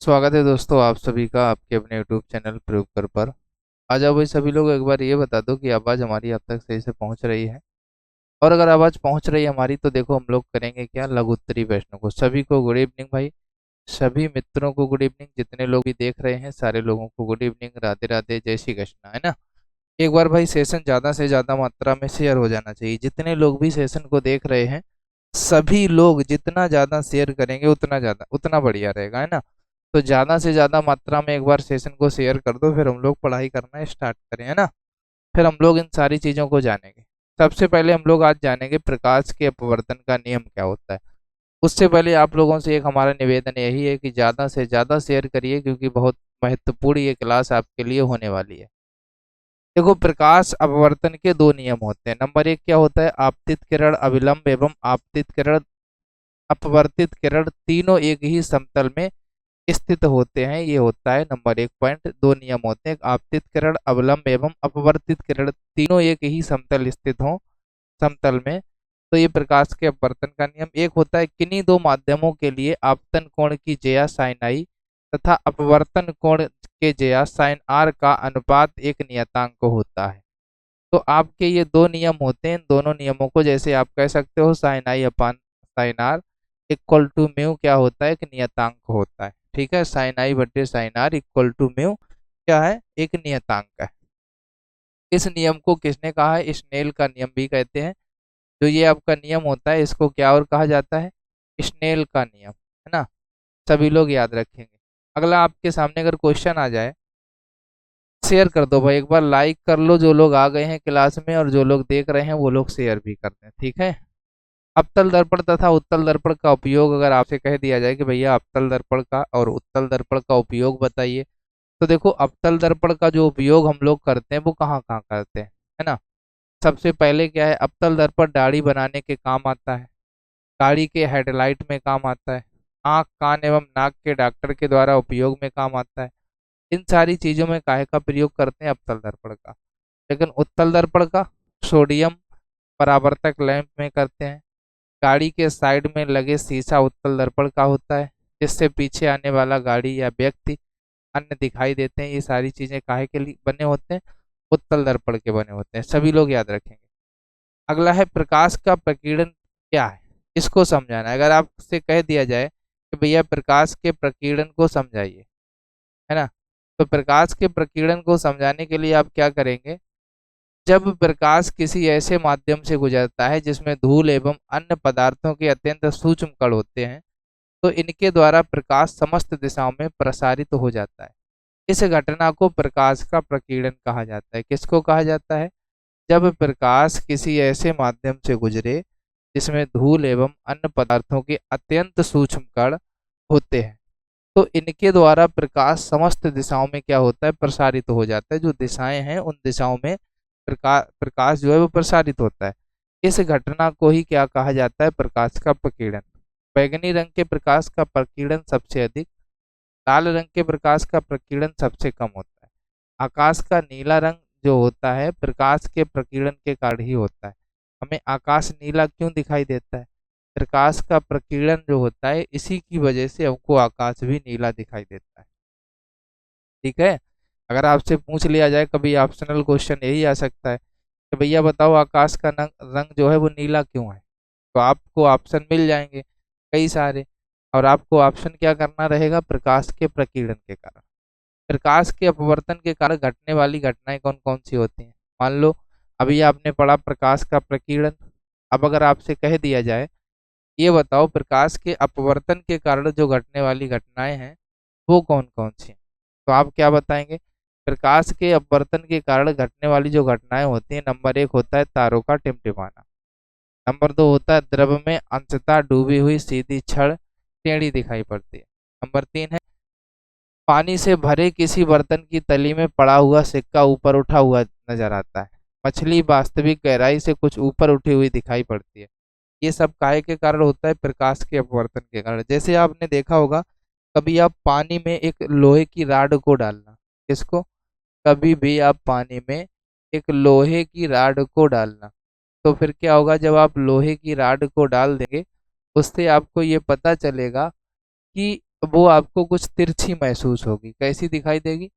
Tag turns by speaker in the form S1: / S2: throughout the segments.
S1: स्वागत है दोस्तों आप सभी का आपके अपने YouTube चैनल प्रयोग कर पर। आ जाओ भाई सभी लोग, एक बार ये बता दो कि आवाज़ हमारी आप तक सही से पहुंच रही है। और अगर आवाज़ पहुंच रही है हमारी तो देखो हम लोग करेंगे क्या, लघु उत्तरी प्रश्नों को। सभी को गुड इवनिंग भाई, सभी मित्रों को गुड इवनिंग, जितने लोग भी देख रहे हैं सारे लोगों को गुड इवनिंग, राधे राधे, जय श्री कृष्णा, है ना। एक बार भाई सेशन ज़्यादा से ज़्यादा मात्रा में शेयर हो जाना चाहिए। जितने लोग भी सेशन को देख रहे हैं सभी लोग जितना ज़्यादा शेयर करेंगे उतना ज़्यादा उतना बढ़िया रहेगा, है ना। तो ज़्यादा से ज़्यादा मात्रा में एक बार सेशन को शेयर कर दो, फिर हम लोग पढ़ाई करना स्टार्ट करें, है ना। फिर हम लोग इन सारी चीज़ों को जानेंगे। सबसे पहले हम लोग आज जानेंगे प्रकाश के अपवर्तन का नियम क्या होता है। उससे पहले आप लोगों से एक हमारा निवेदन यही है कि ज़्यादा से ज़्यादा शेयर करिए, क्योंकि बहुत महत्वपूर्ण ये क्लास आपके लिए होने वाली है। देखो, प्रकाश अपवर्तन के दो नियम होते हैं। नंबर एक क्या होता है, आपतित किरण अविलंब एवं आपतित किरण अपवर्तित किरण तीनों एक ही समतल में स्थित होते हैं। ये होता है नंबर एक पॉइंट। दो नियम होते हैं, आपतित किरण अवलंब एवं अपवर्तित किरण तीनों एक ही समतल स्थित हो समतल में। तो ये प्रकाश के अपवर्तन का नियम। एक होता है, किन्हीं दो माध्यमों के लिए आपतन कोण की ज्या साइन आई तथा अपवर्तन कोण के ज्या साइन आर का अनुपात एक नियतांक होता है। तो आपके ये दो नियम होते हैं। इन दोनों नियमों को जैसे आप कह सकते हो sine i upon sine r equal to mu क्या होता है, एक नियतांक होता है। ठीक है, साइन आई बटे sine r equal to mu क्या है, एक नियतांक है। इस नियम को किसने कहा है, स्नेल का नियम भी कहते हैं। जो ये आपका नियम होता है इसको क्या और कहा जाता है, स्नेल का नियम, है ना। सभी लोग याद रखेंगे। अगला आपके सामने अगर क्वेश्चन आ जाए, शेयर कर दो भाई, एक बार लाइक कर लो जो लोग आ गए हैं क्लास में, और जो लोग देख रहे हैं वो लोग शेयर भी कर दें, ठीक है। अवतल दर्पण तथा उत्तल दर्पण का उपयोग, अगर आपसे कह दिया जाए कि भैया अवतल दर्पण का और उत्तल दर्पण का उपयोग बताइए, तो देखो अवतल दर्पण का जो उपयोग हम लोग करते हैं वो कहाँ कहाँ करते हैं, है ना। सबसे पहले क्या है, अवतल दर्पण दाढ़ी बनाने के काम आता है, गाड़ी के हेडलाइट में काम आता है, आँख कान एवं नाक के डॉक्टर के द्वारा उपयोग में काम आता है। इन सारी चीजों में काहे का प्रयोग करते हैं, अवतल दर्पण का। लेकिन उत्तल दर्पण का सोडियम परावर्तक लैंप में करते हैं। गाड़ी के साइड में लगे शीशा उत्तल दर्पण का होता है, जिससे पीछे आने वाला गाड़ी या व्यक्ति अन्य दिखाई देते हैं। ये सारी चीजें काहे के लिए बने होते हैं, उत्तल दर्पण के बने होते हैं। सभी लोग याद रखेंगे। अगला है, प्रकाश का प्रकीर्णन क्या है, इसको समझाना है। अगर आपसे कह दिया जाए कि भैया प्रकाश के प्रकीर्णन को समझाइए, है ना, तो प्रकाश के प्रकीर्णन को समझाने के लिए आप क्या करेंगे, जब प्रकाश किसी ऐसे माध्यम से गुजरता है जिसमें धूल एवं अन्य पदार्थों के अत्यंत सूक्ष्म कण होते हैं, तो इनके द्वारा प्रकाश समस्त दिशाओं में प्रसारित हो जाता है। इस घटना को प्रकाश का प्रकीर्णन कहा जाता है। किसको कहा जाता है, जब प्रकाश किसी ऐसे माध्यम से गुजरे जिसमें धूल एवं अन्य पदार्थों के अत्यंत सूक्ष्म कण होते हैं, तो इनके द्वारा प्रकाश समस्त दिशाओं में क्या होता है, प्रसारित हो जाता है। जो दिशाएं हैं उन दिशाओं में प्रकाश जो है वो प्रसारित होता है। इस घटना को ही क्या कहा जाता है, प्रकाश का प्रकीर्णन। बैंगनी रंग के प्रकाश का प्रकीर्णन सबसे अधिक, लाल रंग के प्रकाश का प्रकीर्णन सबसे कम होता है। आकाश का नीला रंग जो होता है प्रकाश के प्रकीर्णन के कारण ही होता है। हमें आकाश नीला क्यों दिखाई देता है, प्रकाश का प्रकीर्णन जो होता है इसी की वजह से हमको आकाश भी नीला दिखाई देता है। ठीक है। अगर आपसे पूछ लिया जाए कभी, ऑप्शनल क्वेश्चन यही आ सकता है कि भैया बताओ आकाश का रंग जो है वो नीला क्यों है, तो आपको ऑप्शन मिल जाएंगे कई सारे। और आपको ऑप्शन क्या करना रहेगा, प्रकाश के प्रकीर्णन के कारण। प्रकाश के अपवर्तन के कारण घटने वाली घटनाएं कौन कौन सी होती हैं। मान लो अभी आपने पढ़ा प्रकाश का प्रकीर्णन। अब अगर आपसे कह दिया जाए, ये बताओ प्रकाश के अपवर्तन के कारण जो घटने वाली घटनाएं हैं वो कौन कौन सी हैं, तो आप क्या बताएंगे। प्रकाश के अपवर्तन के कारण घटने वाली जो घटनाएं होती हैं, नंबर एक होता है तारों का टिमटिमाना। नंबर दो होता है द्रव में अंशतः डूबी हुई सीधी छड़ टेढ़ी दिखाई पड़ती है। नंबर तीन है पानी से भरे किसी बर्तन की तली में पड़ा हुआ सिक्का ऊपर उठा हुआ नजर आता है। मछली वास्तविक गहराई से कुछ ऊपर उठी हुई दिखाई पड़ती है। ये सब काहे के कारण होता है, प्रकाश के अपवर्तन के कारण। जैसे आपने देखा होगा, कभी आप पानी में एक लोहे की राड को डालना, किसको, कभी भी आप पानी में एक लोहे की राड को डालना, तो फिर क्या होगा, जब आप लोहे की राड को डाल देंगे उससे आपको ये पता चलेगा कि तो वो आपको कुछ तिरछी महसूस होगी। कैसी दिखाई देगी?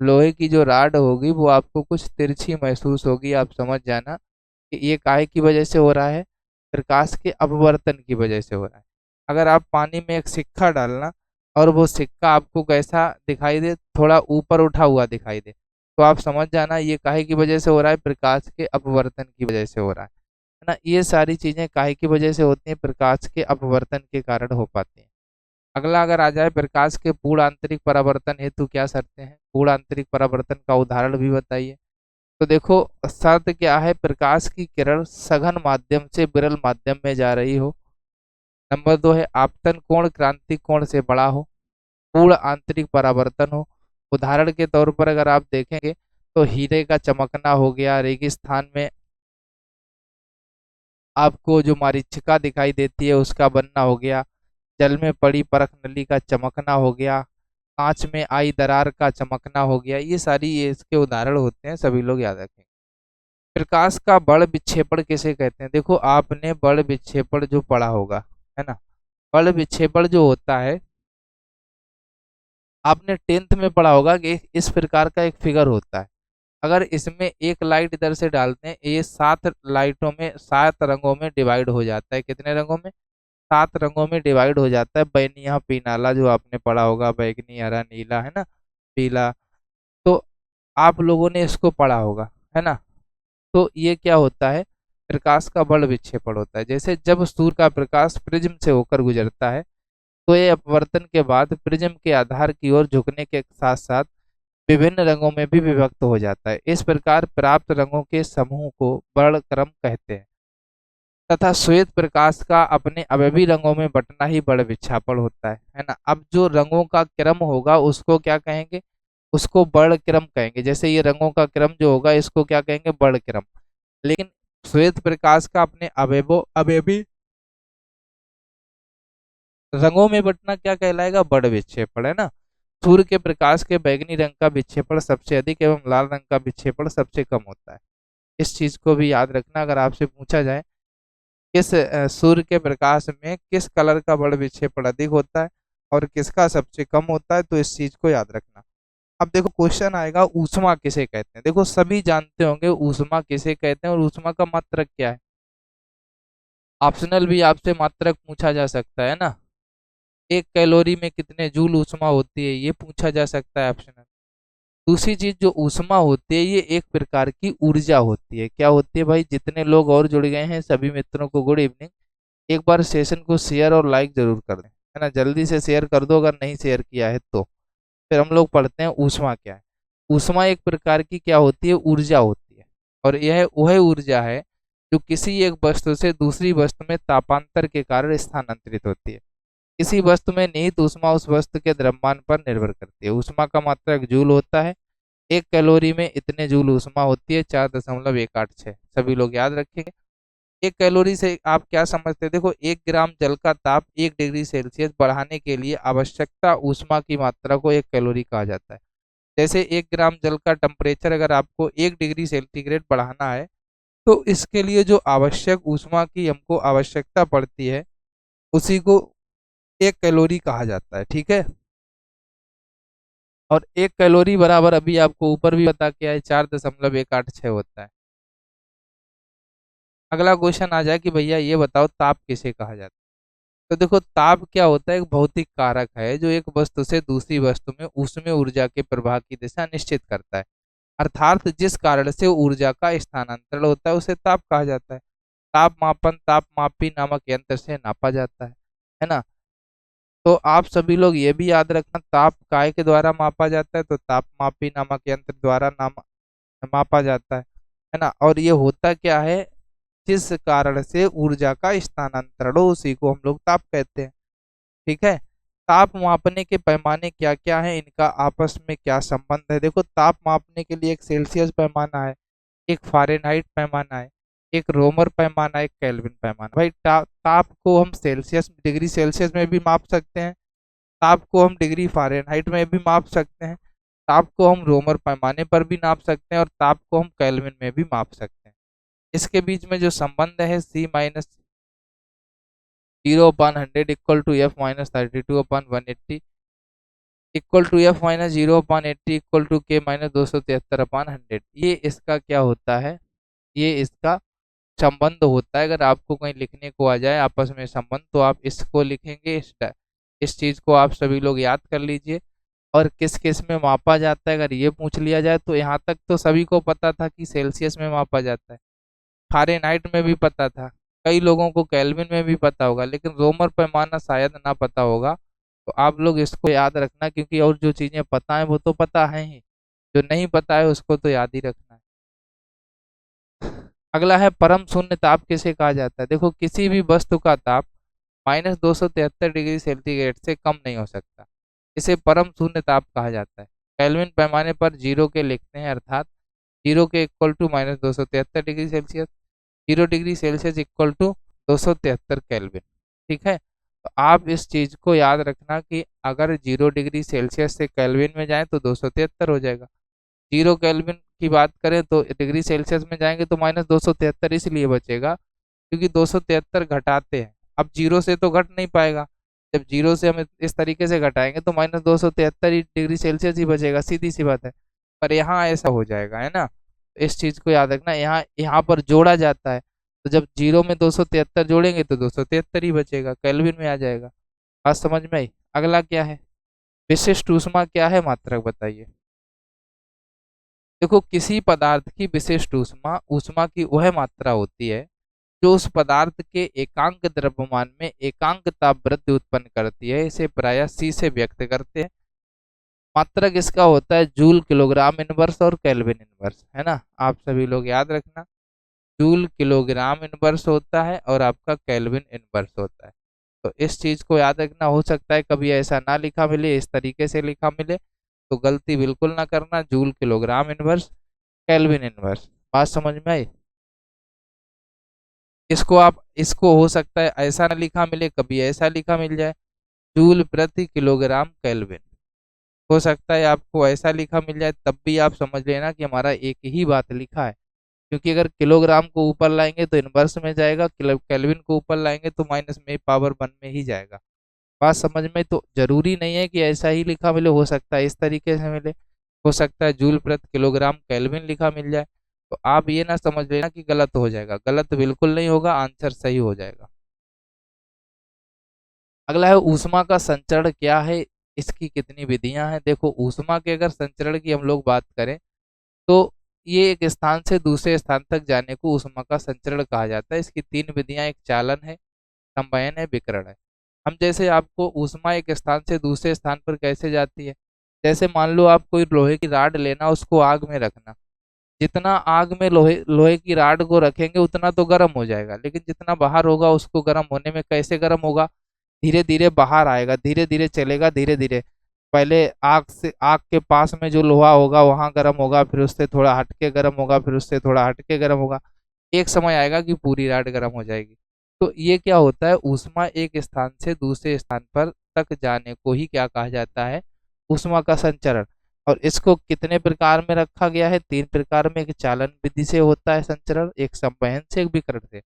S1: लोहे की जो राड होगी वो आपको कुछ तिरछी महसूस होगी। आप समझ जाना कि ये काहे की वजह से हो रहा है? प्रकाश के अपवर्तन की वजह से हो रहा है। अगर आप पानी में एक सिक्का डालना और वो सिक्का आपको कैसा दिखाई दे, थोड़ा ऊपर उठा हुआ दिखाई दे, तो आप समझ जाना ये काहे की वजह से हो रहा है? प्रकाश के अपवर्तन की वजह से हो रहा है ना। ये सारी चीजें काहे की वजह से होती हैं? प्रकाश के अपवर्तन के कारण हो पाती हैं। अगला अगर आ जाए, प्रकाश के पूर्ण आंतरिक परावर्तन हेतु क्या शर्तें हैं? पूर्ण आंतरिक परावर्तन का उदाहरण भी बताइए। तो देखो, शर्त क्या है? प्रकाश की किरण सघन माध्यम से विरल माध्यम में जा रही हो। नंबर 2 है आपतन कोण क्रांति कोण से बड़ा हो। पूर्ण आंतरिक परावर्तन हो। उदाहरण के तौर पर अगर आप देखेंगे तो हीरे का चमकना हो गया, रेगिस्तान में आपको जो मरीचिका दिखाई देती है उसका बनना हो गया, जल में पड़ी परख नली का चमकना हो गया, कांच में आई दरार का चमकना हो गया। ये इसके उदाहरण होते हैं, सभी लोग याद रखें। प्रकाश का बड़ विक्षेपण किसे कहते हैं? देखो, आपने बड़ विक्षेपण जो पढ़ा होगा, है ना। बड़ विक्षेपण जो होता है, आपने 10th में पढ़ा होगा कि इस प्रकार का एक फिगर होता है। अगर इसमें एक लाइट इधर से डालते हैं, ये 7 लाइटों में 7 रंगों में डिवाइड हो जाता है। कितने रंगों में? 7 रंगों में डिवाइड हो जाता है। बैनिया पीनाला जो आपने पढ़ा होगा, बैगनी, हरा, नीला, है ना, पीला। तो आप लोगों ने इसको पढ़ा होगा, है ना। तो ये क्या होता है? प्रकाश का बड़ विक्षेपण होता है। जैसे जब सूर्य का प्रकाश प्रिज्म से होकर गुजरता है तो ये अपवर्तन के बाद प्रिज्म के आधार की ओर झुकने के साथ साथ विभिन्न रंगों में भी विभक्त हो जाता है। इस प्रकार प्राप्त रंगों के समूह को वर्णक्रम कहते हैं। तथा श्वेत प्रकाश का अपने अवयवी रंगों में बंटना ही बड़ विक्षेपण होता है ना। अब जो रंगों का क्रम होगा उसको क्या कहेंगे? उसको वर्ण क्रम कहेंगे। जैसे ये रंगों का क्रम जो होगा इसको क्या कहेंगे? वर्ण क्रम। लेकिन श्वेत प्रकाश का अपने अवयवी रंगों में बंटना क्या कहलाएगा? बड़ विक्षेपण, है ना। सूर्य के प्रकाश के बैंगनी रंग का विक्षेपण सबसे अधिक एवं लाल रंग का विक्षेपण सबसे कम होता है। इस चीज को भी याद रखना। अगर आपसे पूछा जाए किस सूर्य के प्रकाश में किस कलर का बड़ विक्षेपण अधिक होता है और किसका सबसे कम होता है, तो इस चीज को याद रखना। अब देखो, क्वेश्चन आएगा ऊष्मा किसे कहते हैं। देखो, सभी जानते होंगे ऊष्मा किसे कहते हैं और ऊष्मा का मात्रक क्या है। ऑप्शनल भी आपसे मात्रक पूछा जा सकता है ना। 1 कैलोरी में कितने जूल ऊष्मा होती है, ये पूछा जा सकता है ऑप्शनल। दूसरी चीज, जो ऊष्मा होती है ये एक प्रकार की ऊर्जा होती है। क्या होती है भाई? जितने लोग और जुड़ गए हैं सभी मित्रों को गुड इवनिंग। एक बार सेशन को शेयर और लाइक जरूर कर दें, है ना। जल्दी से शेयर कर दो अगर नहीं शेयर किया है तो। फिर हम लोग पढ़ते हैं ऊष्मा क्या है। ऊष्मा एक प्रकार की क्या होती है? ऊर्जा होती है। और यह वह ऊर्जा है जो किसी एक वस्तु से दूसरी वस्तु में तापांतर के कारण स्थानांतरित होती है। किसी वस्तु में निहित ऊष्मा उस वस्तु के द्रव्यमान पर निर्भर करती है। ऊष्मा का मात्रक जूल होता है। 1 कैलोरी में इतने जूल ऊष्मा होती है, 4.186। सभी लोग याद रखेंगे। 1 कैलोरी से आप क्या समझते हैं? देखो, 1 ग्राम जल का ताप 1 डिग्री सेल्सियस बढ़ाने के लिए आवश्यकता ऊष्मा की मात्रा को 1 कैलोरी कहा जाता है। जैसे 1 ग्राम जल का टेम्परेचर अगर आपको 1 डिग्री सेंटीग्रेड बढ़ाना है तो इसके लिए जो आवश्यक ऊष्मा की हमको आवश्यकता पड़ती है उसी को 1 कैलोरी कहा जाता है। ठीक है। और 1 कैलोरी बराबर अभी आपको ऊपर भी बता के आए 4.186 होता है। अगला क्वेश्चन आ जाए कि भैया ये बताओ ताप किसे कहा जाता है। तो देखो, ताप क्या होता है? एक भौतिक कारक है जो एक वस्तु से दूसरी वस्तु में ऊष्मीय ऊर्जा के प्रवाह की दिशा निश्चित करता है। अर्थात जिस कारण से ऊर्जा का स्थानांतरण होता है उसे ताप कहा जाता है। ताप मापन तापमापी नामक यंत्र से नापा जाता है ना। तो आप सभी लोग ये भी याद रखना, ताप काय के द्वारा मापा जाता है? तो तापमापी नामक यंत्र द्वारा मापा जाता है ना। और ये होता क्या है? जिस कारण से ऊर्जा का स्थानांतरण हो उसी को हम लोग ताप कहते हैं। ठीक है। ताप मापने के पैमाने क्या क्या हैं, इनका आपस में क्या संबंध है? देखो, ताप मापने के लिए एक सेल्सियस पैमाना है, एक फ़ारेनहाइट पैमाना है, एक रोमर पैमाना है, एक केल्विन पैमाना। भाई ताप को हम सेल्सियस डिग्री सेल्सियस में भी माप सकते हैं, ताप को हम डिग्री फ़ारेनहाइट में भी माप सकते हैं, ताप को हम रोमर पैमाने पर भी नाप सकते हैं और ताप को हम केल्विन में भी माप सकते हैं। इसके बीच में जो संबंध है C minus 0/100 equal to F minus 32/180 equal to F minus 0/80 equal to K minus 273/100। ये इसका क्या होता है, ये इसका संबंध होता है। अगर आपको कहीं लिखने को आ जाए आपस में संबंध, तो आप इसको लिखेंगे। इस चीज को आप सभी लोग याद कर लीजिए। और किस किस में मापा जाता है, अगर ये पूछ लिया जाए तो यहाँ तक तो सभी को पता था कि सेल्सियस में मापा जाता है, फ़ारेनहाइट में भी पता था, कई लोगों को केल्विन में भी पता होगा, लेकिन रोमर पैमाना शायद ना पता होगा। तो आप लोग इसको याद रखना, क्योंकि और जो चीज़ें पता है वो तो पता है ही, जो नहीं पता है उसको तो याद ही रखना है। अगला है परम शून्य ताप किसे कहा जाता है। देखो, किसी भी वस्तु का ताप -273 डिग्री सेंटीग्रेड से कम नहीं हो सकता, इसे परम शून्य ताप कहा जाता है। केल्विन पैमाने पर जीरो के लिखते हैं, अर्थात जीरो के equal to -273 degree Celsius, 0 degree Celsius equal to 273 Kelvin. ठीक है, तो आप इस चीज को याद रखना कि अगर 0 डिग्री सेल्सियस से केल्विन में जाए तो 273 हो जाएगा। 0 केल्विन की बात करें तो डिग्री सेल्सियस में जाएंगे तो -273 इसलिए बचेगा क्योंकि 273 घटाते हैं। अब जीरो से तो घट नहीं पाएगा, जब जीरो से हम इस तरीके से घटाएंगे तो -273 ही डिग्री सेल्सियस ही बचेगा, सीधी सी बात है। पर यहाँ ऐसा हो जाएगा, है ना। इस चीज को याद रखना, यहाँ यहाँ पर जोड़ा जाता है, तो जब जीरो में 273 जोड़ेंगे तो 273 ही बचेगा, केल्विन में आ जाएगा। बात समझ में आई। अगला क्या है, विशिष्ट ऊष्मा क्या है, मात्रक बताइए। देखो, किसी पदार्थ की विशिष्ट ऊष्मा ऊष्मा की वह मात्रा होती है जो उस पदार्थ के एकांक द्रव्यमान में एकांक ताप वृद्धि उत्पन्न करती है। इसे प्रायः C से व्यक्त करते हैं। मात्रक इसका होता है जूल किलोग्राम इनवर्स और केल्विन इनवर्स, है ना। आप सभी लोग याद रखना, जूल किलोग्राम इनवर्स होता है और आपका केल्विन इनवर्स होता है। तो इस चीज को याद रखना। हो सकता है कभी ऐसा ना लिखा मिले, इस तरीके से लिखा मिले, तो गलती बिल्कुल ना करना। Joule kilogram inverse, kelvin inverse. बात समझ में आई। इसको हो सकता है ऐसा ना लिखा मिले, कभी ऐसा लिखा मिल जाए, जूल प्रति किलोग्राम केल्विन। हो सकता है आपको ऐसा लिखा मिल जाए, तब भी आप समझ लेना कि हमारा एक ही बात लिखा है। क्योंकि अगर किलोग्राम को ऊपर लाएंगे तो इनवर्स में जाएगा, केल्विन को ऊपर लाएंगे तो माइनस में पावर 1 में ही जाएगा। बात समझ में। तो जरूरी नहीं है कि ऐसा ही लिखा मिले, हो सकता है इस तरीके से मिले, हो सकता है जूल प्रति किलोग्राम केल्विन लिखा मिल जाए। तो आप ये ना समझ लेना कि गलत हो जाएगा, गलत बिल्कुल नहीं होगा, आंसर सही हो जाएगा। अगला है ऊष्मा का संचरण क्या है, इसकी कितनी विधियां हैं। देखो, ऊष्मा के अगर संचरण की हम लोग बात करें तो ये एक स्थान से दूसरे स्थान तक जाने को ऊष्मा का संचरण कहा जाता है। इसकी 3 विधियां, एक चालन है, संवहन है, विकिरण है। हम जैसे आपको ऊष्मा एक स्थान से दूसरे स्थान पर कैसे जाती है, जैसे मान लो आप कोई लोहे की राड लेना, उसको आग में रखना। जितना आग में लोहे लोहे की राड को रखेंगे उतना तो गर्म हो जाएगा, लेकिन जितना बाहर होगा उसको गर्म होने में कैसे गर्म होगा, धीरे धीरे बाहर आएगा, धीरे धीरे चलेगा, धीरे धीरे। पहले आग से, आग के पास में जो लोहा होगा वहां गर्म होगा, फिर उससे थोड़ा हटके गर्म होगा, फिर उससे थोड़ा हटके गर्म होगा। एक समय आएगा कि पूरी राड गर्म हो जाएगी। तो ये क्या होता है, ऊष्मा एक स्थान से दूसरे स्थान पर तक जाने को ही क्या कहा जाता है, ऊष्मा का संचरण। और इसको कितने प्रकार में रखा गया है, 3 प्रकार में। एक चालन विधि से होता है संचरण, एक संवहन से, एक विकिरण से।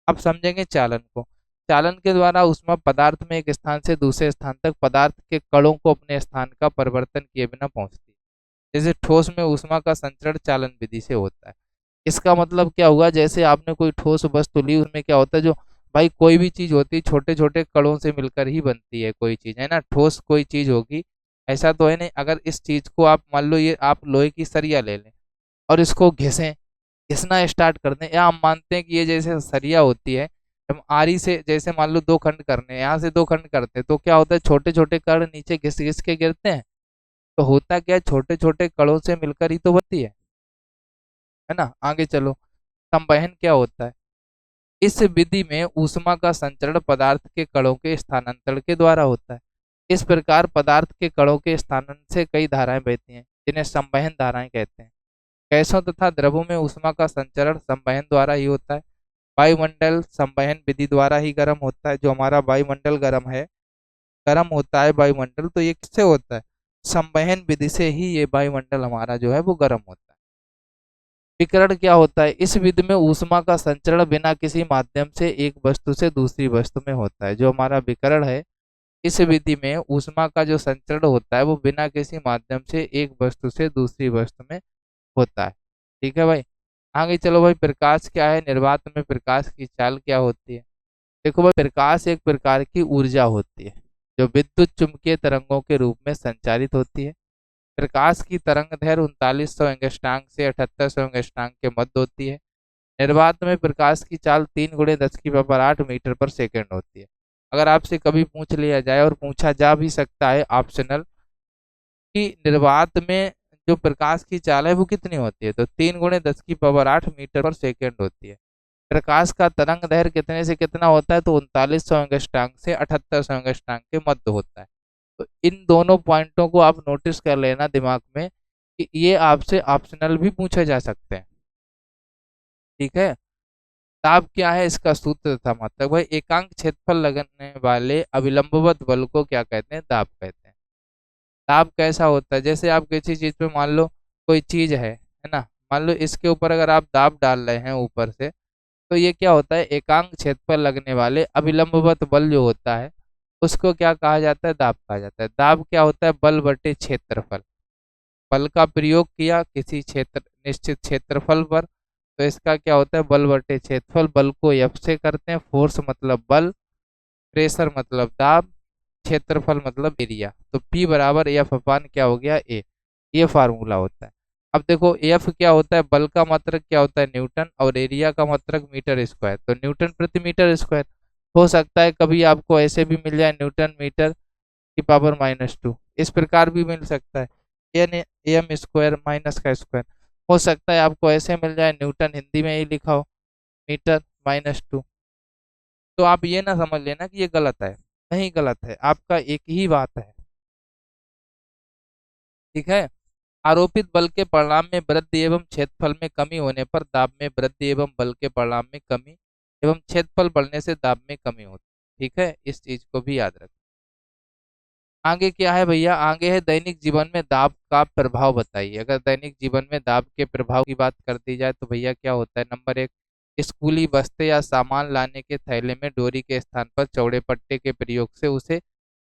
S1: अब समझेंगे चालन को। चालन के द्वारा ऊष्मा पदार्थ में एक स्थान से दूसरे स्थान तक पदार्थ के कणों को अपने स्थान का परिवर्तन किए बिना पहुंचती है। जैसे ठोस में ऊष्मा का संचरण चालन विधि से होता है। इसका मतलब क्या हुआ, जैसे आपने कोई ठोस वस्तु ली, उसमें क्या होता है, जो भाई कोई भी चीज होती है छोटे छोटे कणों से मिलकर ही बनती है, कोई चीज है ना, ठोस कोई चीज होगी, ऐसा तो है नहीं। अगर इस चीज को आप मान लो, ये आप लोहे की सरिया ले लें और इसको घिसें, घिसना स्टार्ट कर दें, या हम मानते हैं कि ये जैसे सरिया होती है, हम आरी से जैसे मान लो 2 खंड करने हैं, यहाँ से 2 खंड करते हैं, तो क्या होता है, छोटे छोटे कण नीचे घिस घिस के गिरते हैं। तो होता क्या है, छोटे छोटे कणों से मिलकर ही तो बनती है ना। आगे चलो, संवहन क्या होता है। इस विधि में ऊष्मा का संचरण पदार्थ के कणों के स्थानांतरण के द्वारा होता है। इस प्रकार पदार्थ के कणों के स्थानांतरण से कई धाराएं बहती हैं, जिन्हें संवहन धाराएं कहते हैं। गैसों तथा द्रवों में ऊष्मा का संचरण संवहन द्वारा ही होता है। वायुमंडल संवहन विधि द्वारा ही गर्म होता है। जो हमारा वायुमंडल गर्म है, गर्म होता है वायुमंडल, तो ये किससे होता है, संवहन विधि से ही ये वायुमंडल हमारा जो है वो गर्म होता है। विकिरण क्या होता है? इस विधि में ऊष्मा का संचरण बिना किसी माध्यम से एक वस्तु से दूसरी वस्तु में होता है। जो हमारा विकिरण है, इस विधि में ऊष्मा का जो संचरण होता है वो बिना किसी माध्यम से एक वस्तु से दूसरी वस्तु में होता है। ठीक है भाई। आगे चलो भाई, प्रकाश क्या है? निर्वात में प्रकाश की चाल क्या होती है? देखो भाई, प्रकाश एक प्रकार की ऊर्जा होती है जो विद्युत चुंबकीय तरंगों के रूप में संचारित होती है। प्रकाश की तरंग दैर्घ्य 3900 एंगस्ट्रॉम से 7800 एंगस्ट्रॉम के मध्य होती है। निर्वात में प्रकाश की चाल 3 × 10⁸ मीटर पर सेकेंड होती है। अगर आपसे कभी पूछ लिया जाए, और पूछा जा भी सकता है ऑप्शनल, कि निर्वात में जो प्रकाश की चाल है वो कितनी होती है, तो 3 × 10⁸ मीटर पर सेकेंड होती है। प्रकाश का तरंग दैर्घ्य कितने से कितना होता है, तो 3900 एंगस्ट्रॉम से 7800 एंगस्ट्रॉम के मध्य होता है। तो इन दोनों पॉइंटों को आप नोटिस कर लेना दिमाग में, कि ये आपसे ऑप्शनल भी पूछे जा सकते हैं। ठीक है। दाब क्या है? इसका सूत्र तथा मात्रक। भाई, एकांक क्षेत्रफल लगने वाले अविलंबवत बल को क्या कहते हैं? दाब कहते हैं। दाब कैसा होता है? जैसे आप किसी चीज पे मान लो कोई चीज है ना, मान लो इसके ऊपर अगर आप दाब डाल रहे हैं ऊपर से, तो ये क्या होता है? एकांक क्षेत्रफल लगने वाले अविलंबवत बल जो होता है उसको क्या कहा जाता है? दाब कहा जाता है। दाब क्या होता है? बल बटे क्षेत्रफल। बल का प्रयोग किया किसी क्षेत्र निश्चित क्षेत्रफल पर, तो इसका क्या होता है? बल बटे क्षेत्रफल। बल को एफ से करते हैं। फोर्स मतलब बल, प्रेशर मतलब दाब, क्षेत्रफल मतलब एरिया। तो P बराबर एफ अपान क्या हो गया? ए। ये फार्मूला होता है। अब देखो, एफ क्या होता है? बल का मात्रक क्या होता है? न्यूटन। और एरिया का मात्रक मीटर स्क्वायर, तो न्यूटन प्रति मीटर स्क्वायर। हो सकता है कभी आपको ऐसे भी मिल जाए, न्यूटन मीटर की पावर -2, इस प्रकार भी मिल सकता है। एन एम स्क्वायर माइनस का स्क्वायर। हो सकता है आपको ऐसे मिल जाए, न्यूटन हिंदी में ही लिखा हो, मीटर -2। तो आप ये ना समझ लेना कि ये गलत है। नहीं गलत है, आपका एक ही बात है। ठीक है। आरोपित बल के परिणाम में वृद्धि एवं क्षेत्रफल में कमी होने पर दाब में वृद्धि एवं बल के परिणाम में कमी एवं क्षेत्रफल बढ़ने से दाब में कमी होती है। ठीक है, इस चीज को भी याद रखें। आगे क्या है भैया? आगे है दैनिक जीवन में दाब का प्रभाव बताइए। अगर दैनिक जीवन में दाब के प्रभाव की बात कर दी जाए तो भैया क्या होता है? नंबर एक, स्कूली बस्ते या सामान लाने के थैले में डोरी के स्थान पर चौड़े पट्टे के प्रयोग से उसे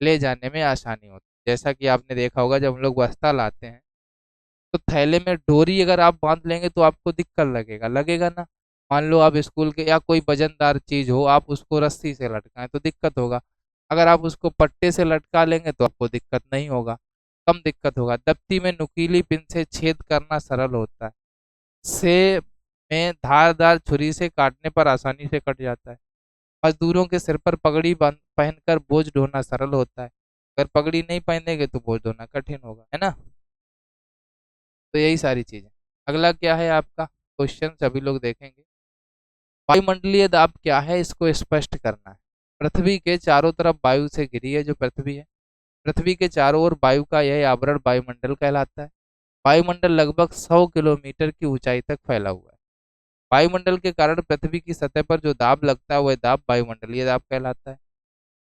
S1: ले जाने में आसानी होती है। जैसा कि आपने देखा होगा, जब हम लोग बस्ता लाते हैं तो थैले में डोरी अगर आप बांध लेंगे तो आपको दिक्कत लगेगा, लगेगा ना। मान लो आप स्कूल के या कोई वजनदार चीज हो, आप उसको रस्सी से लटकाएं तो दिक्कत होगा। अगर आप उसको पट्टे से लटका लेंगे तो आपको दिक्कत नहीं होगा, कम दिक्कत होगा। दफ्ती में नुकीली पिन से छेद करना सरल होता है। से में धारदार छुरी से काटने पर आसानी से कट जाता है। मजदूरों के सिर पर पगड़ी पहनकर बोझ ढोना सरल होता है। अगर पगड़ी नहीं पहनेंगे तो बोझ ढोना कठिन होगा, है ना। तो यही सारी चीजें। अगला क्या है आपका क्वेश्चन, सभी लोग देखेंगे। वायुमंडलीय दाब क्या है? इसको स्पष्ट करना है। पृथ्वी के चारों तरफ वायु से घिरी है जो पृथ्वी है। पृथ्वी के चारों ओर वायु का यह आवरण वायुमंडल कहलाता है। वायुमंडल लगभग 100 किलोमीटर की ऊंचाई तक फैला हुआ है। वायुमंडल के कारण पृथ्वी की सतह पर जो दाब लगता है वह दाब वायुमंडलीय दाब कहलाता है।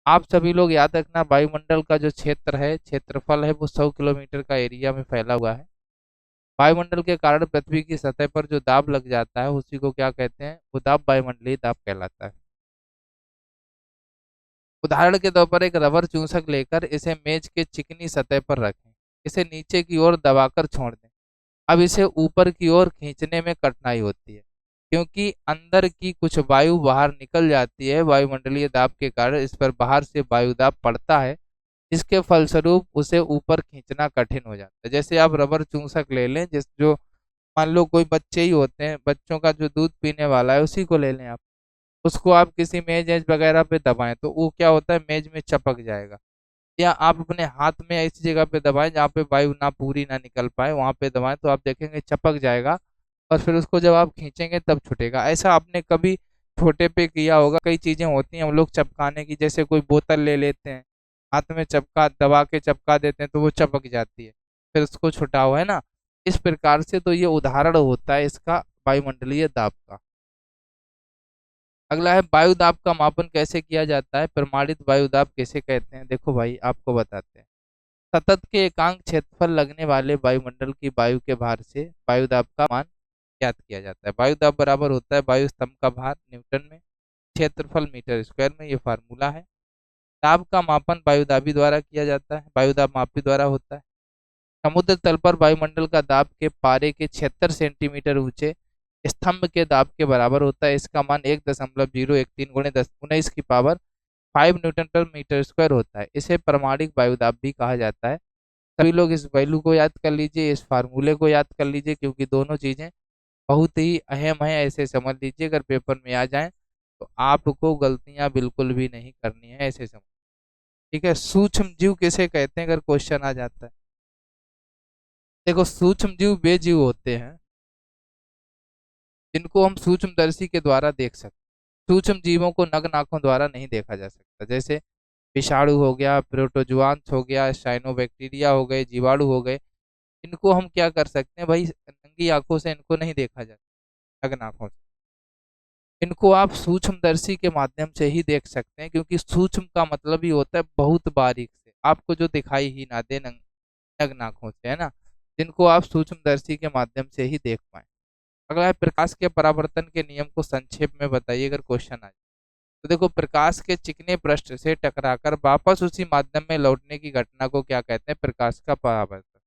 S1: आप सभी लोग याद रखना, वायुमंडल का जो क्षेत्र है, क्षेत्रफल है, वो 100 किलोमीटर का एरिया में फैला हुआ है। वायुमंडल के कारण पृथ्वी की सतह पर जो दाब लग जाता है उसी को क्या कहते हैं? वो दाब वायुमंडलीय दाब कहलाता है। उदाहरण के तौर पर एक रबर चूसक लेकर इसे मेज के चिकनी सतह पर रखें। इसे नीचे की ओर दबाकर छोड़ दें। अब इसे ऊपर की ओर खींचने में कठिनाई होती है क्योंकि अंदर की कुछ वायु बाहर निकल जाती है। वायुमंडलीय दाब के कारण इस पर बाहर से वायु दाब पड़ता है, जिसके फलस्वरूप उसे ऊपर खींचना कठिन हो जाता है। जैसे आप रबर चूसक ले लें, जिस जो मान लो कोई बच्चे ही होते हैं, बच्चों का जो दूध पीने वाला है उसी को ले लें आप, उसको आप किसी मेज एज वगैरह पे दबाएं तो वो क्या होता है? मेज में चपक जाएगा। या आप अपने हाथ में ऐसी जगह पे दबाएं जहाँ पे वायु ना पूरी ना निकल पाए, वहां पे दबाएं तो आप देखेंगे चपक जाएगा। और फिर उसको जब आप खींचेंगे तब छूटेगा। ऐसा आपने कभी छोटे पे किया होगा। कई चीजें होती हैं हम लोग चपकाने की, जैसे कोई बोतल ले लेते हैं, हाथ में चपका दबा के चपका देते हैं तो वो चपक जाती है, फिर उसको छुटाओ, है ना। इस प्रकार से तो ये उदाहरण होता है इसका, वायुमंडलीय दाब का। अगला है वायु दाब का मापन कैसे किया जाता है? प्रमाणित वायु दाब किसे कहते हैं? देखो भाई, आपको बताते हैं। सतत के एकांक क्षेत्रफल लगने वाले वायुमंडल की वायु के भार से वायु दाब का मान ज्ञात किया जाता है। वायु दाब बराबर होता है वायु स्तंभ का भार न्यूटन में, क्षेत्रफल मीटर स्क्वायर में, ये फार्मूला है। दाब का मापन वायुदाबी द्वारा किया जाता है, वायुदाब मापी द्वारा होता है। समुद्र तल पर वायुमंडल का दाब के पारे के 76 सेंटीमीटर ऊंचे स्तंभ के दाब के बराबर होता है। इसका मान 1.013 गुणे 10 19 की पावर 5 न्यूटन पर मीटर स्क्वायर होता है। इसे प्रमाणिक वायुदाब भी कहा जाता है। सभी लोग इस वैल्यू को याद कर लीजिए, इस फार्मूले को याद कर लीजिए, क्योंकि दोनों चीजें बहुत ही अहम है। ऐसे समझ लीजिए, अगर पेपर में आ जाए तो आपको गलतियां बिल्कुल भी नहीं करनी है, ऐसे समझ। ठीक है, सूक्ष्म जीव किसे कहते हैं, अगर क्वेश्चन आ जाता है। देखो, सूक्ष्म जीव वे जीव होते हैं जिनको हम सूक्ष्मदर्शी के द्वारा देख सकते। सूक्ष्म जीवों को नग्न आंखों द्वारा नहीं देखा जा सकता। जैसे विषाणु हो गया, प्रोटोजुआंस हो गया, साइनोबैक्टीरिया हो गए, जीवाणु हो गए, इनको हम क्या कर सकते हैं भाई, नंगी आंखों से इनको नहीं देखा जा सकता, नग्न आंखों से। इनको आप सूक्ष्मदर्शी के माध्यम से ही देख सकते हैं, क्योंकि सूक्ष्म का मतलब ही होता है बहुत बारीक से, आपको जो दिखाई ही ना दे नग्न आंखों से, है ना, जिनको आप सूक्ष्मदर्शी के माध्यम से ही देख पाए। अगला है प्रकाश के परावर्तन के नियम को संक्षेप में बताइए, अगर क्वेश्चन आ जाए तो। देखो, प्रकाश के चिकने पृष्ठ से टकराकर वापस उसी माध्यम में लौटने की घटना को क्या कहते हैं, प्रकाश का परावर्तन।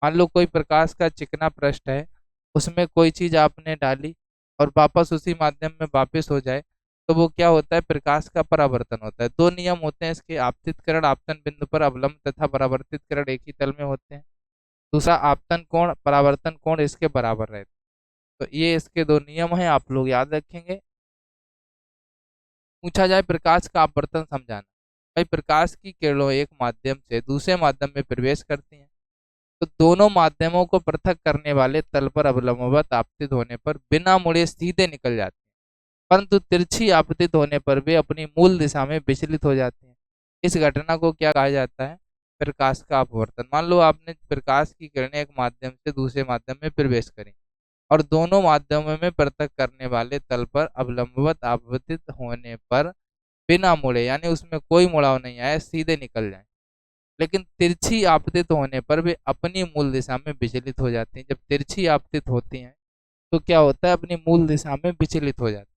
S1: मान लो कोई प्रकाश का चिकना पृष्ठ है, उसमें कोई चीज आपने डाली और वापस उसी माध्यम में वापस हो जाए, तो वो क्या होता है, प्रकाश का परावर्तन होता है। दो नियम होते हैं इसके, आपतित किरण आपतन बिंदु पर अवलंब तथा परावर्तित किरण एक ही तल में होते हैं। दूसरा, आपतन कोण परावर्तन कोण इसके बराबर रहते हैं। तो ये इसके दो नियम हैं, आप लोग याद रखेंगे। पूछा जाए प्रकाश का अपवर्तन समझाना। भाई, प्रकाश की किरणों एक माध्यम से दूसरे माध्यम में प्रवेश करती हैं, तो दोनों माध्यमों को पृथक करने वाले तल पर अवलंबवत आपतित होने पर बिना मुड़े सीधे निकल जाती हैं, परंतु तिरछी आपतित होने पर वे अपनी मूल दिशा में विचलित हो जाती हैं। इस घटना को क्या कहा जाता है, प्रकाश का अपवर्तन। मान लो आपने प्रकाश की किरणें एक माध्यम से दूसरे माध्यम में प्रवेश करी और दोनों माध्यमों में पृथक करने वाले तल पर अवलंबवत आपतित होने पर बिना मुड़े, यानी उसमें कोई मुड़ाव नहीं आया, सीधे निकल जाए, लेकिन तिरछी आपतित होने पर वे अपनी मूल दिशा में विचलित हो जाती हैं। जब तिरछी आपतित होती हैं तो क्या होता है, अपनी मूल दिशा में विचलित हो जाती है,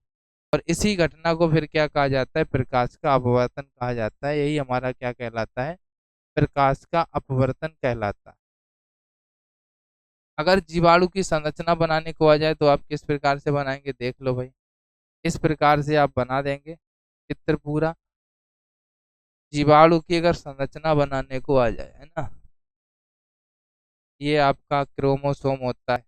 S1: और इसी घटना को फिर क्या कहा जाता है, प्रकाश का अपवर्तन कहा जाता है। यही हमारा क्या कहलाता है, प्रकाश का अपवर्तन कहलाता है। अगर जीवाणु की संरचना बनाने को आ जाए तो आप किस प्रकार से बनाएंगे, देख लो भाई। इस प्रकार से आप बना देंगे चित्र पूरा। जीवाणु की अगर संरचना बनाने को आ जाए, है ना, ये आपका क्रोमोसोम होता है।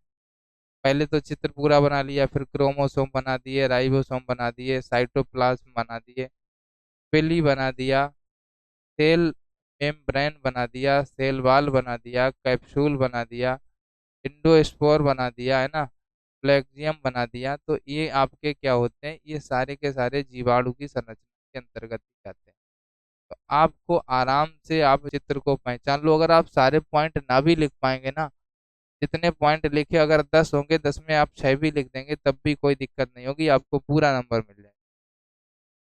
S1: पहले तो चित्र पूरा बना लिया, फिर क्रोमोसोम बना दिए, राइबोसोम बना दिए, साइटोप्लाज्म बना दिए, पिली बना दिया, सेल मेम्ब्रेन बना दिया, सेल वॉल बना दिया, कैप्सूल बना दिया, इंडोस्पोर बना दिया, है ना, प्लेग्जियम बना दिया। तो ये आपके क्या होते हैं, ये सारे के सारे जीवाणु की संरचना के अंतर्गत ही आते हैं। तो आपको आराम से आप चित्र को पहचान लो। अगर आप सारे पॉइंट ना भी लिख पाएंगे ना, जितने पॉइंट लिखे अगर 10 होंगे, 10 में आप 6 भी लिख देंगे तब भी कोई दिक्कत नहीं होगी, आपको पूरा नंबर मिल जाएगा।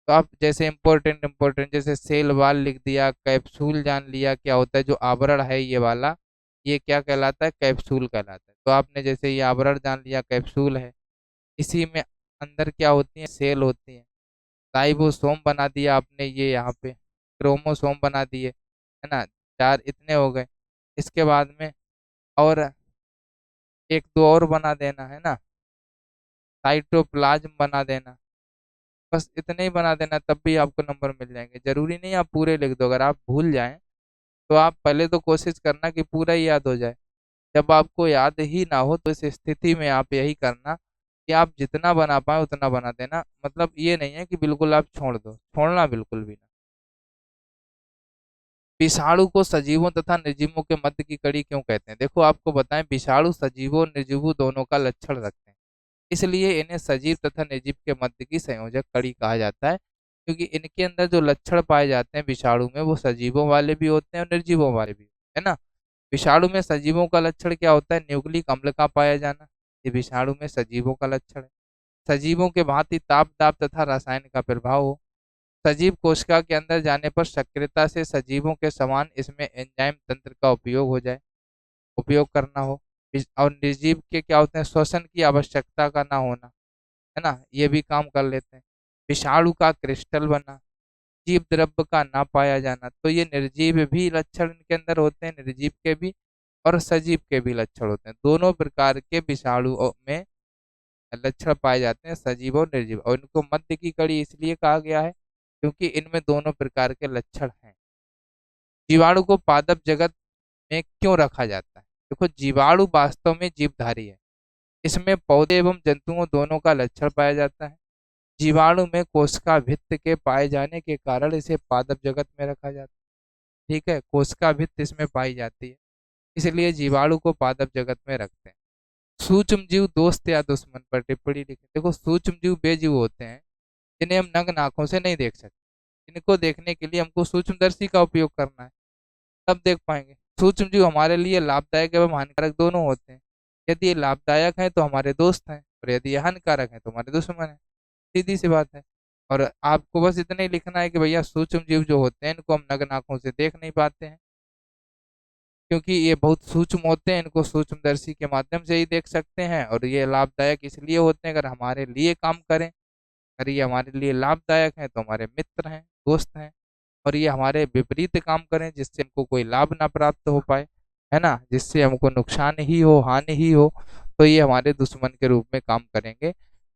S1: तो आप जैसे इम्पोर्टेंट इम्पोर्टेंट जैसे सेल वाल लिख दिया, कैप्सूल जान लिया क्या होता है, जो आवरण है ये वाला, ये क्या कहलाता है, कैप्सूल कहलाता है। तो आपने जैसे ये आवरण जान लिया, कैप्सूल है, इसी में अंदर क्या होती है, सेल होती है। राइबोसोम बना दिया आपने, ये यहाँ पे क्रोमोसोम बना दिए, है ना, चार इतने हो गए। इसके बाद में और एक दो और बना देना, है ना, साइटोप्लाज्म बना देना। बस इतने ही बना देना, तब भी आपको नंबर मिल जाएंगे। जरूरी नहीं आप पूरे लिख दो, अगर आप भूल जाएं तो आप पहले तो कोशिश करना कि पूरा ही याद हो जाए। जब आपको याद ही ना हो तो इस स्थिति में आप यही करना कि आप जितना बना पाए उतना बना देना। मतलब ये नहीं है कि बिल्कुल आप छोड़ दो, छोड़ना बिल्कुल भी ना। विषाणु को सजीवों तथा निर्जीवों के मध्य की कड़ी क्यों कहते हैं, देखो आपको बताएं, विषाणु सजीवों और निर्जीवों दोनों का लक्षण रखते हैं, इसलिए इन्हें सजीव तथा निर्जीव के मध्य की संयोजक कड़ी कहा जाता है। क्योंकि इनके अंदर जो लक्षण पाए जाते हैं विषाणु में, वो सजीवों वाले भी होते हैं और निर्जीवों वाले भी, है ना। विषाणु में सजीवों का लक्षण क्या होता है, न्यूक्लिक अम्ल का पाया जाना, ये विषाणु में सजीवों का लक्षण है। सजीवों के भांति ताप दाब तथा रसायन का प्रभाव हो। सजीव कोशिका के अंदर जाने पर सक्रियता से सजीवों के समान इसमें एंजाइम तंत्र का उपयोग हो जाए, उपयोग करना हो। और निर्जीव के क्या होते हैं, श्वसन की आवश्यकता का ना होना, है ना, ये भी काम कर लेते हैं। विषाणु का क्रिस्टल बना, जीव द्रव्य का ना पाया जाना, तो ये निर्जीव भी लक्षण इनके अंदर होते हैं, निर्जीव के भी और सजीव के भी लक्षण होते हैं। दोनों प्रकार के विषाणु में लक्षण पाए जाते हैं, सजीव और निर्जीव, और इनको मध्य की कड़ी इसलिए कहा गया है क्योंकि इनमें दोनों प्रकार के लक्षण हैं। जीवाणु को पादप जगत में क्यों रखा जाता है? देखो, जीवाणु वास्तव में जीवधारी है, इसमें पौधे एवं जंतुओं दोनों का लक्षण पाया जाता है। जीवाणु में कोशिका भित्त के पाए जाने के कारण इसे पादप जगत में रखा जाता है। ठीक है, कोशिका भित्त इसमें पाई जाती है, इसलिए जीवाणु को पादप जगत में रखते हैं। सूक्ष्म जीव दोस्त या दुश्मन पर टिप्पणी लिखें। देखो, सूक्ष्म जीव वे जीव होते हैं जिन्हें हम नग्न आंखों से नहीं देख सकते, इनको देखने के लिए हमको सूक्ष्मदर्शी का उपयोग करना है, तब देख पाएंगे। सूक्ष्म जीव हमारे लिए लाभदायक एवं हानिकारक दोनों होते हैं। यदि ये लाभदायक हैं तो हमारे दोस्त हैं, और यदि ये हानिकारक हैं तो हमारे दुश्मन हैं। सीधी सी बात है। और आपको बस इतना ही लिखना है कि भैया सूक्ष्म जीव जो होते हैं इनको हम नग्न आंखों से देख नहीं पाते हैं, क्योंकि ये बहुत सूक्ष्म होते हैं, इनको सूक्ष्मदर्शी के माध्यम से ही देख सकते हैं। और ये लाभदायक इसलिए होते हैं, अगर हमारे लिए काम करें, अगर ये हमारे लिए लाभदायक हैं तो हमारे मित्र हैं, दोस्त हैं। और ये हमारे विपरीत काम करें जिससे हमको कोई लाभ ना प्राप्त हो पाए, है ना, जिससे हमको नुकसान ही हो, हानि ही हो, तो ये हमारे दुश्मन के रूप में काम करेंगे।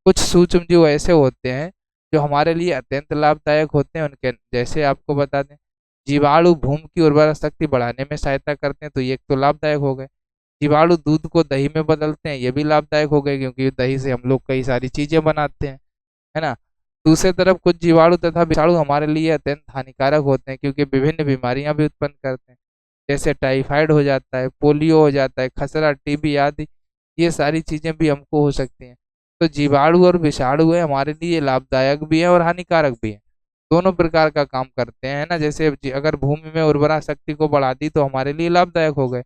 S1: कुछ सूक्ष्म जीव ऐसे होते हैं जो हमारे लिए अत्यंत लाभदायक होते हैं, उनके जैसे आपको बता दें, जीवाणु भूमि की उर्वरा शक्ति बढ़ाने में सहायता करते हैं, तो ये एक तो लाभदायक हो गए। जीवाणु दूध को दही में बदलते हैं, ये भी लाभदायक हो गए, क्योंकि दही से हम लोग कई सारी चीजें बनाते हैं, है ना। दूसरी तरफ कुछ जीवाणु तथा विषाणु हमारे लिए अत्यंत हानिकारक होते हैं, क्योंकि विभिन्न बीमारियां भी उत्पन्न करते हैं, जैसे टाइफाइड हो जाता है, पोलियो हो जाता है, खसरा, टीबी आदि, ये सारी चीजें भी हमको हो सकती हैं। तो जीवाणु और विषाणु है हमारे लिए लाभदायक भी है और हानिकारक भी है, दोनों प्रकार का काम करते हैं, है ना। जैसे अगर भूमि में उर्वरा शक्ति को बढ़ा दी तो हमारे लिए लाभदायक हो गए,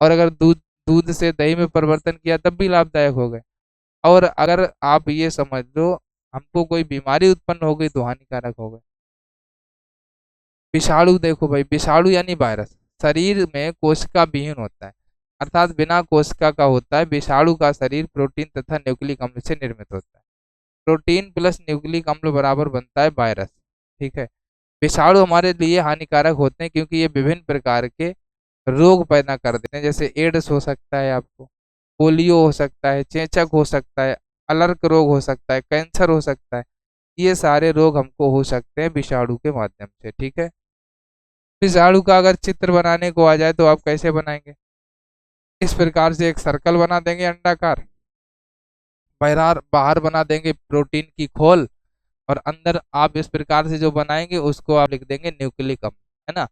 S1: और अगर दूध दूध से दही में परिवर्तन किया तब भी लाभदायक हो गए। और अगर आप ये समझ लो हमको कोई बीमारी उत्पन्न हो गई तो हानिकारक हो गए। विषाणु, देखो भाई, विषाणु यानी वायरस शरीर में कोशिका विहीन होता है, अर्थात बिना कोशिका का होता है। विषाणु का शरीर प्रोटीन तथा न्यूक्लिक अम्ल से निर्मित होता है। प्रोटीन प्लस न्यूक्लिक अम्ल बराबर बनता है वायरस। ठीक है, विषाणु हमारे लिए हानिकारक होते हैं क्योंकि ये विभिन्न प्रकार के रोग पैदा कर देते हैं, जैसे एड्स हो सकता है आपको, पोलियो हो सकता है, चेचक हो सकता है, अलर्क रोग हो सकता है, कैंसर हो सकता है। ये सारे रोग हमको हो सकते हैं विषाणु के माध्यम से। ठीक है, विषाणु का अगर चित्र बनाने को आ जाए तो आप कैसे बनाएंगे? इस प्रकार से एक सर्कल बना देंगे अंडाकार, बाहर बाहर बना देंगे प्रोटीन की खोल, और अंदर आप इस प्रकार से जो बनाएंगे उसको आप लिख देंगे न्यूक्लिक अम्ल, है ना।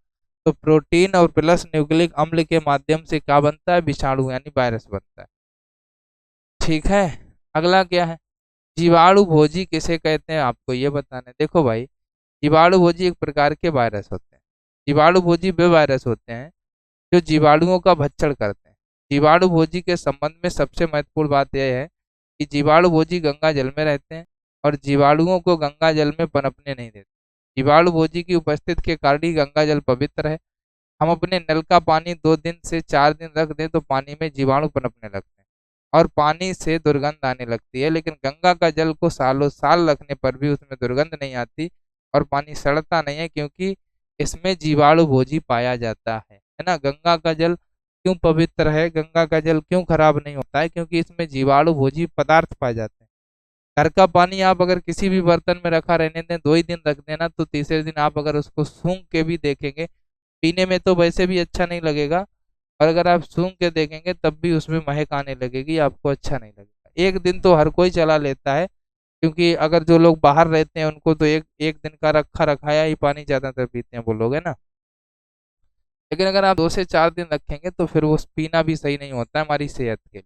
S1: तो प्रोटीन और प्लस न्यूक्लिक अम्ल के माध्यम से क्या बनता है? विषाणु यानी वायरस बनता है। ठीक है, अगला क्या है? जीवाणु भोजी किसे कहते हैं, आपको ये बताना है। देखो भाई, जीवाणु भोजी एक प्रकार के वायरस होते हैं। जीवाणु भोजी वे वायरस होते हैं जो जीवाणुओं का भक्षण करते हैं। जीवाणु भोजी के संबंध में सबसे महत्वपूर्ण बात यह है कि जीवाणु भोजी गंगा जल में रहते हैं और जीवाणुओं को गंगा जल में पनपने नहीं देते। जीवाणु भोजी की उपस्थिति के कारण ही गंगा जल पवित्र है। हम अपने नल का पानी 2 दिन से 4 दिन रख दें तो पानी में जीवाणु पनपने लगते हैं और पानी से दुर्गंध आने लगती है, लेकिन गंगा का जल को सालों साल रखने पर भी उसमें दुर्गंध नहीं आती और पानी सड़ता नहीं है, क्योंकि इसमें जीवाणु भोजी पाया जाता है ना। गंगा का जल क्यों पवित्र है, गंगा का जल क्यों खराब नहीं होता है? क्योंकि इसमें जीवाणु भोजी पदार्थ पाए जाते हैं। घर का पानी आप अगर किसी भी बर्तन में रखा रहने दें, 2 ही दिन रख देना, तो तीसरे दिन आप अगर उसको सूंघ के भी देखेंगे, पीने में तो वैसे भी अच्छा नहीं लगेगा, और अगर आप सूंघ के देखेंगे तब भी उसमें महक आने लगेगी, आपको अच्छा नहीं लगेगा। 1 दिन तो हर कोई चला लेता है, क्योंकि अगर जो लोग बाहर रहते हैं उनको तो एक एक दिन का रखा रखाया ही पानी ज्यादातर पीते हैं वो लोग, है ना। लेकिन अगर आप 2 से 4 दिन रखेंगे तो फिर वो पीना भी सही नहीं होता है हमारी सेहत के लिए।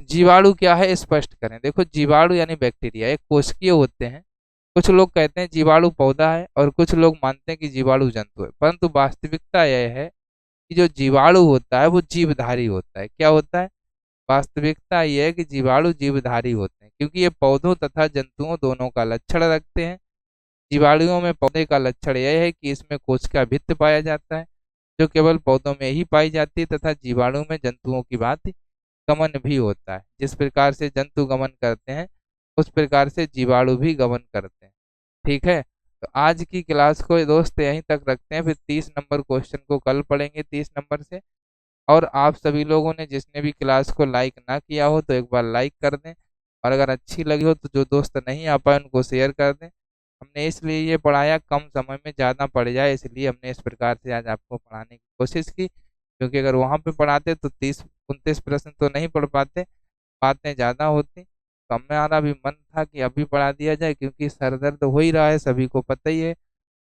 S1: जीवाणु क्या है, स्पष्ट करें। देखो, जीवाणु यानी बैक्टीरिया एक कोशिकीय होते हैं। कुछ लोग कहते हैं जीवाणु पौधा है और कुछ लोग मानते हैं कि जीवाणु जंतु है, परंतु वास्तविकता यह है कि जो जीवाणु होता है वो जीवधारी होता है। क्या होता है? वास्तविकता यह है कि जीवाणु जीवधारी होते हैं, क्योंकि ये पौधों तथा जंतुओं दोनों का लक्षण रखते हैं। जीवाणुओं में पौधे का लक्षण यह है कि इसमें कोशिका भित्त पाया जाता है जो केवल पौधों में ही पाई जाती है, तथा जीवाणु में जंतुओं की भांति गमन भी होता है। जिस प्रकार से जंतु गमन करते हैं उस प्रकार से जीवाणु भी गमन करते हैं। ठीक है, तो आज की क्लास को दोस्त यहीं तक रखते हैं, फिर 30 नंबर क्वेश्चन को कल पढ़ेंगे 30 नंबर से। और आप सभी लोगों ने जिसने भी क्लास को लाइक ना किया हो तो एक बार लाइक कर दें, और अगर अच्छी लगी हो तो जो दोस्त नहीं आ पाए उनको शेयर कर दें। हमने इसलिए ये पढ़ाया, कम समय में ज़्यादा पढ़ जाए, इसलिए हमने इस प्रकार से आज आपको पढ़ाने की कोशिश की, क्योंकि अगर वहाँ पे पढ़ाते तो 30-29 प्रश्न तो नहीं पढ़ पाते, बातें ज़्यादा होती। तो हमारा भी मन था कि अभी पढ़ा दिया जाए, क्योंकि सर दर्द हो ही रहा है, सभी को पता ही है।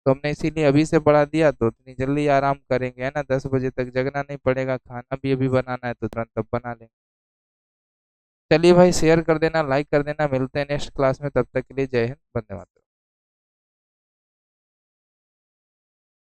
S1: तो हमने इसीलिए अभी से बढ़ा दिया, तो उतनी जल्दी आराम करेंगे, है ना। 10 बजे तक जगना नहीं पड़ेगा, खाना भी अभी बनाना है तो तुरंत अब बना लेंगे। चलिए भाई, शेयर कर देना, लाइक कर देना, मिलते हैं नेक्स्ट क्लास में, तब तक के लिए जय हिंद, वंदे मातरम।